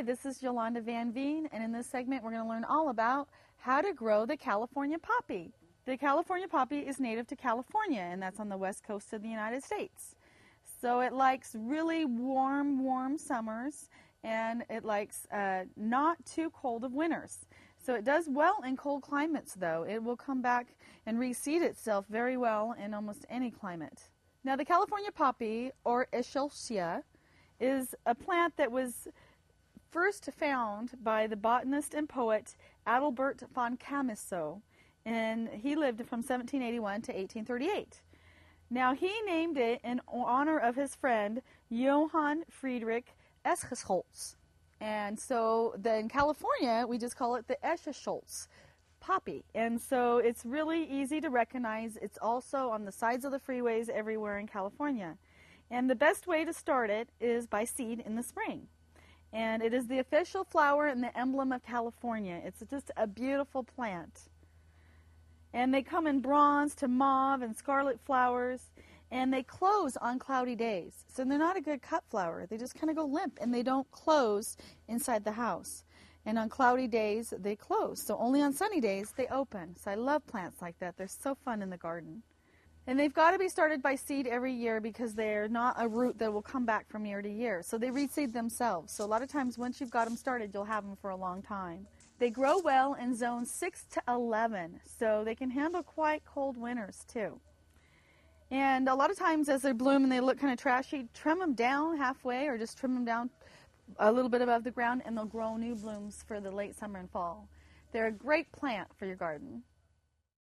Hi, this is Yolanda Van Veen, and in this segment we're going to learn all about how to grow the California poppy. The California poppy is native to California, and that's on the west coast of the United States. So it likes really warm summers, and it likes not too cold of winters. So it does well in cold climates, though. It will come back and reseed itself very well in almost any climate. Now, the California poppy, or Eschscholzia, is a plant that was first found by the botanist and poet Adalbert von Chamisso, and he lived from 1781 to 1838. Now, he named it in honor of his friend Johann Friedrich Eschscholz. And so in California, we just call it the Eschscholz poppy. And so it's really easy to recognize. It's also on the sides of the freeways everywhere in California. And the best way to start it is by seed in the spring. And it is the official flower and the emblem of California. It's just a beautiful plant. And they come in bronze to mauve and scarlet flowers, and they close on cloudy days. So they're not a good cut flower. They just kind of go limp, and they don't close inside the house. And on cloudy days, they close. So only on sunny days, they open. So I love plants like that. They're so fun in the garden. And they've got to be started by seed every year because they're not a root that will come back from year to year. So they reseed themselves. So a lot of times once you've got them started, you'll have them for a long time. They grow well in zones 6 to 11, so they can handle quite cold winters too. And a lot of times as they bloom and they look kind of trashy, trim them down halfway or just trim them down a little bit above the ground, and they'll grow new blooms for the late summer and fall. They're a great plant for your garden.